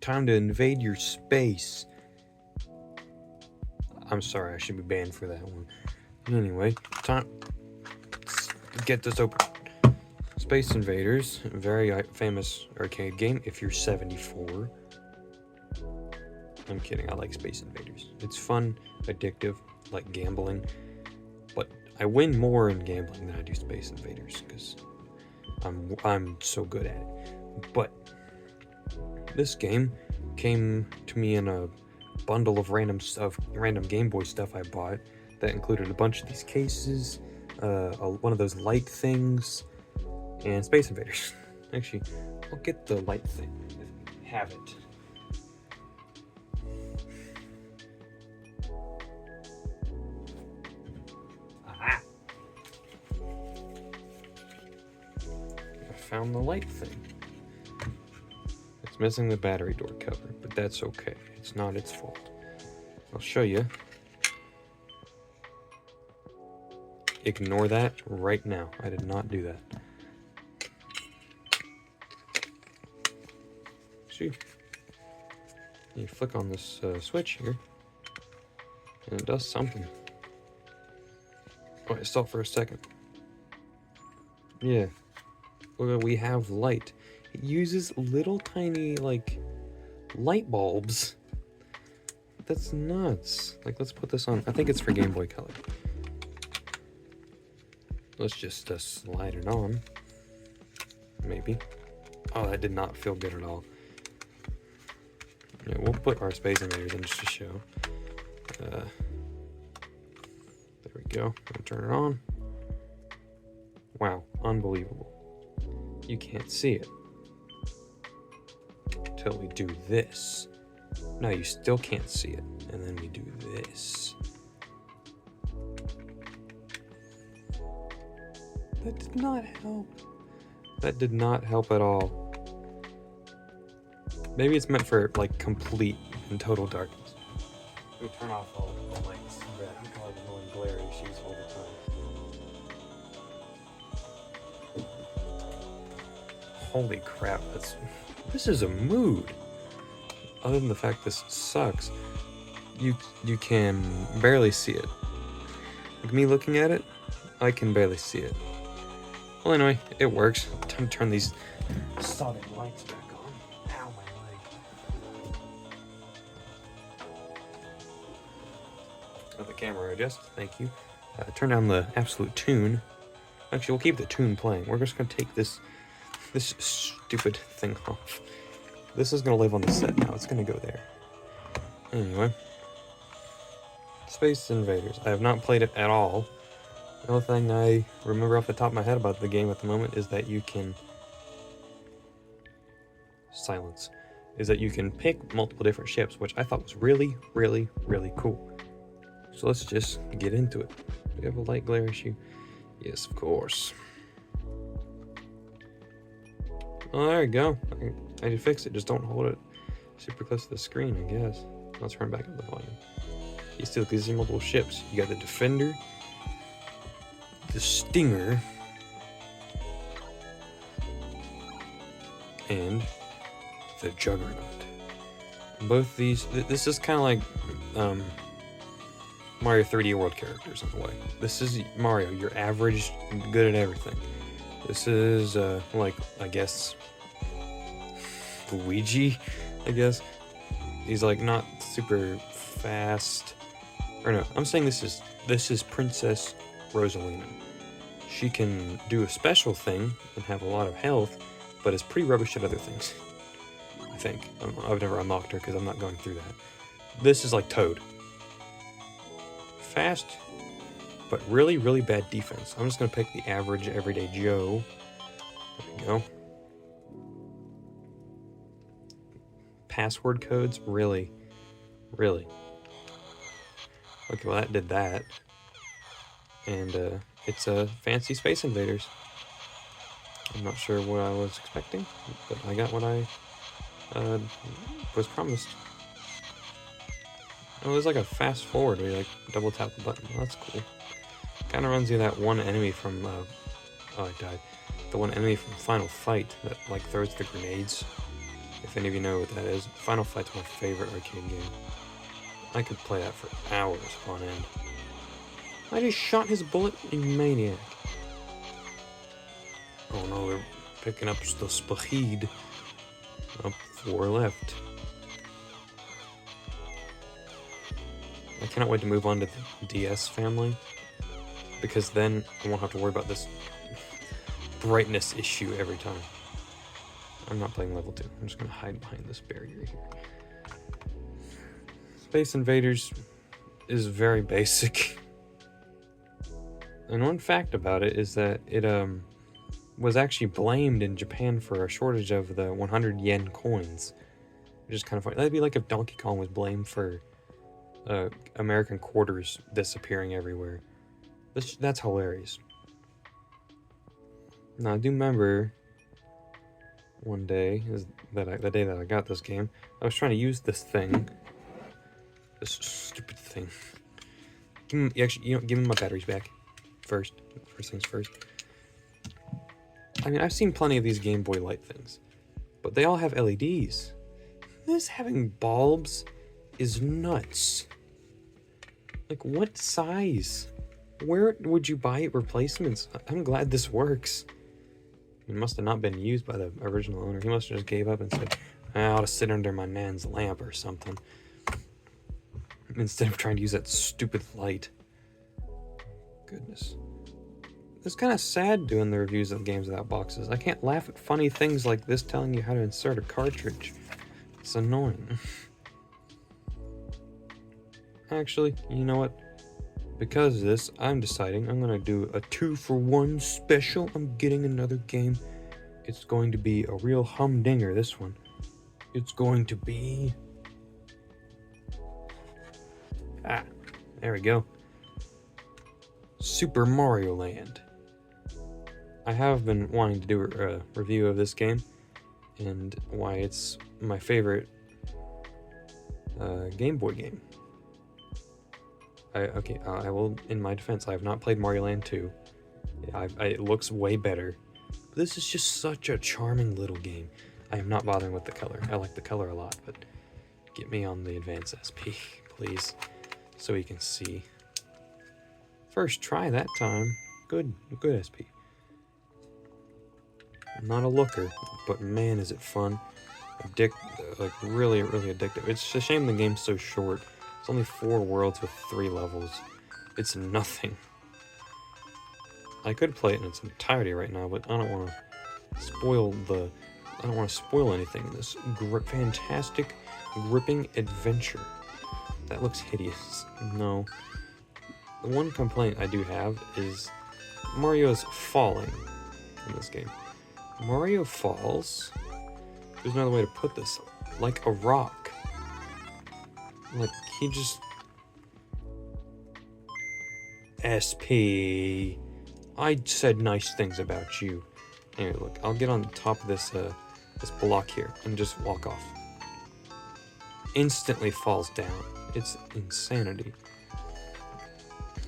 Time to invade your space. I'm sorry, I should be banned for that one. Anyway, time. Let's get this open. Space Invaders, a very famous arcade game if you're 74. I'm kidding, I like Space Invaders. It's fun, addictive, like gambling. But I win more in gambling than I do Space Invaders because I'm so good at it. But this game came to me in a bundle of random Game Boy stuff I bought that included a bunch of these cases, one of those light things, and Space Invaders. Actually, I'll get the light thing if we have it. Aha! I found the light thing. It's missing the battery door cover, but that's okay. It's not its fault. I'll show you. Ignore that right now. I did not do that. See? You flick on this switch here, and it does something. Oh, stop for a second. Yeah. Look, we have light. It uses little tiny, like, light bulbs. That's nuts. Like, let's put this on. I think it's for Game Boy Color. Let's just slide it on. Maybe. Oh, that did not feel good at all. Yeah, we'll put our Space Invaders in just to show. There we go. I'll turn it on. Wow, unbelievable. You can't see it. Until we do this. No, you still can't see it. And then we do this. That did not help. That did not help at all. Maybe it's meant for, like, complete and total darkness. Let me turn off all the lights that cause annoying glare issues all the time. Holy crap, this is a mood. Other than the fact this sucks, you can barely see it. Like me looking at it, I can barely see it. Well, anyway, it works. Time to turn these solid lights back on. Ow, my leg. Oh, the camera adjust. Thank you. Turn down the absolute tune. Actually, we'll keep the tune playing. We're just gonna take this stupid thing off. This is gonna live on the set now. It's gonna go there. Anyway, Space Invaders. I have not played it at all. The only thing I remember off the top of my head about the game at the moment is that you can pick multiple different ships, which I thought was really, really, really cool. So let's just get into it. Do we have a light glare issue? Yes, of course. Oh, there we go. I did fix it. Just don't hold it super close to the screen, I guess. Let's turn back up the volume. You still can see multiple ships. You got the Defender, the Stinger, and the Juggernaut. Both these, this is kind of like Mario 3D World characters in a way. This is Mario, your average, good at everything. This is like, I guess, Luigi, I guess. He's like not super fast. Or no, I'm saying this is Princess Rosalina. She can do a special thing and have a lot of health, but is pretty rubbish at other things. I think. I've never unlocked her because I'm not going through that. This is like Toad. Fast, but really, really bad defense. I'm just going to pick the average everyday Joe. There we go. Password codes? Really? Really? Okay, well that did that. And it's a fancy Space Invaders. I'm not sure what I was expecting, but I got what I was promised. Oh, there's like a fast forward where you like double tap the button. Well, that's cool. Kind of runs you that one enemy from, oh, I died. The one enemy from Final Fight that like throws the grenades. If any of you know what that is, Final Fight's my favorite arcade game. I could play that for hours on end. I just shot his bullet, you maniac. Oh no, we're picking up the speed. Up 4 left. I cannot wait to move on to the DS family, because then I won't have to worry about this brightness issue every time. I'm not playing level 2. I'm just going to hide behind this barrier here. Space Invaders is very basic. And one fact about it is that it was actually blamed in Japan for a shortage of the 100 yen coins, which is kind of funny. That'd be like if Donkey Kong was blamed for American quarters disappearing everywhere. That's hilarious. Now I do remember one day, the day that I got this game, I was trying to use this thing, this stupid thing. Give me my batteries back first. First things first. I mean, I've seen plenty of these Game Boy Light things, but they all have LEDs. This having bulbs is nuts. Like, what size? Where would you buy replacements? I'm glad this works. It must have not been used by the original owner. He must have just gave up and said, I ought to sit under my nan's lamp or something, instead of trying to use that stupid light. Goodness. It's kind of sad doing the reviews of games without boxes. I can't laugh at funny things like this telling you how to insert a cartridge. It's annoying. Actually, you know what? Because of this, I'm deciding I'm going to do a 2-for-1 special. I'm getting another game. It's going to be a real humdinger, this one. It's going to be... there we go. Super Mario Land. I have been wanting to do a review of this game, and why it's my favorite Game Boy game. I will, in my defense, I have not played Mario Land 2. It looks way better. But this is just such a charming little game. I am not bothering with the color. I like the color a lot, but get me on the Advance SP, please, so we can see. First try that time. Good SP. I'm not a looker, but man, is it fun. Really, really addictive. It's a shame the game's so short. It's only 4 worlds with 3 levels. It's nothing. I could play it in its entirety right now, but I don't want to spoil anything in this fantastic, gripping adventure. That looks hideous. No. The one complaint I do have is Mario's falling in this game. Mario falls, there's another way to put this, like a rock. Like, he just... SP... I said nice things about you. Anyway, look, I'll get on top of this block here and just walk off. Instantly falls down. It's insanity.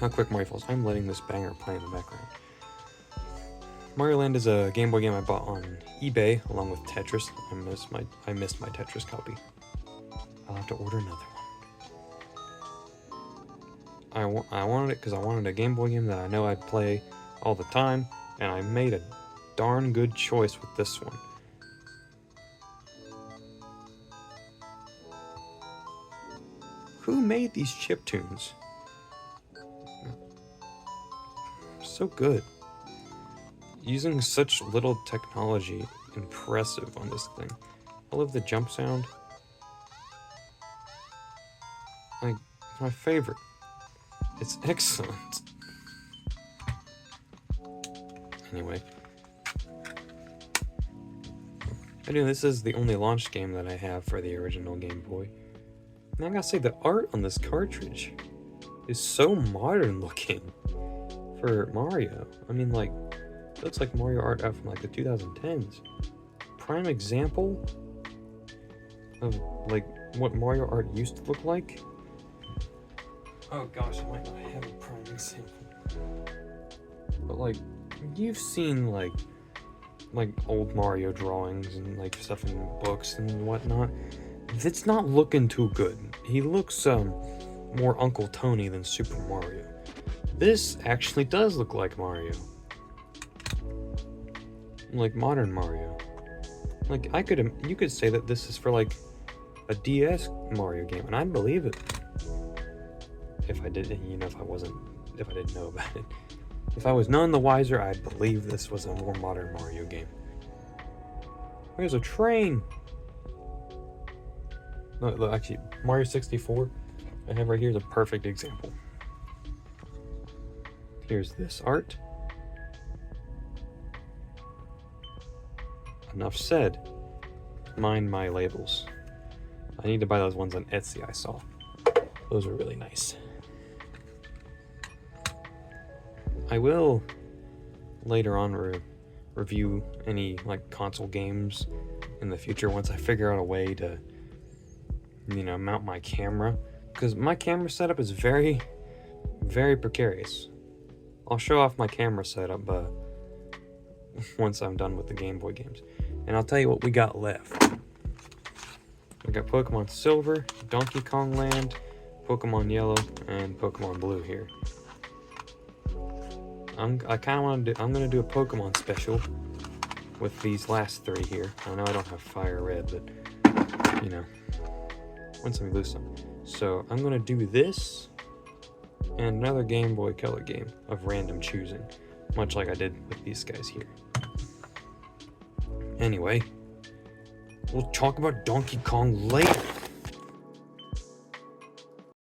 How quick Mario falls. I'm letting this banger play in the background. Mario Land is a Game Boy game I bought on eBay along with Tetris. I missed my Tetris copy. I'll have to order another one. I wanted it because I wanted a Game Boy game that I know I'd play all the time, and I made a darn good choice with this one. Who made these chiptunes? So good. Using such little technology, impressive on this thing. I love the jump sound. It's my favorite. It's excellent. Anyway. Anyway, this is the only launch game that I have for the original Game Boy. And I gotta say, the art on this cartridge is so modern looking for Mario. I mean, like, it looks like Mario art out from like the 2010s. Prime example of like what Mario art used to look like. Oh gosh, I might not have a prime example. But like, you've seen like like old Mario drawings and like stuff in books and whatnot, it's not looking too good. He looks more Uncle Tony than Super Mario. This actually does look like Mario. Like modern Mario. Like you could say that this is for like a DS Mario game, and I'd believe it. If I didn't know about it. If I was none the wiser, I'd believe this was a more modern Mario game. There's a train! No, look, actually, Mario 64, I have right here, is a perfect example. Here's this art. Enough said. Mind my labels. I need to buy those ones on Etsy I saw. Those are really nice. I will later on review any like console games in the future once I figure out a way to, mount my camera, because my camera setup is very, very precarious. I'll show off my camera setup once I'm done with the Game Boy games, and I'll tell you what we got left. We got Pokemon Silver, Donkey Kong Land, Pokemon Yellow, and Pokemon Blue here. I'm gonna do a Pokemon special with these last three here. I know I don't have Fire Red, but once we lose some. So I'm gonna do this and another Game Boy Color game of random choosing, much like I did with these guys here. Anyway, we'll talk about Donkey Kong later.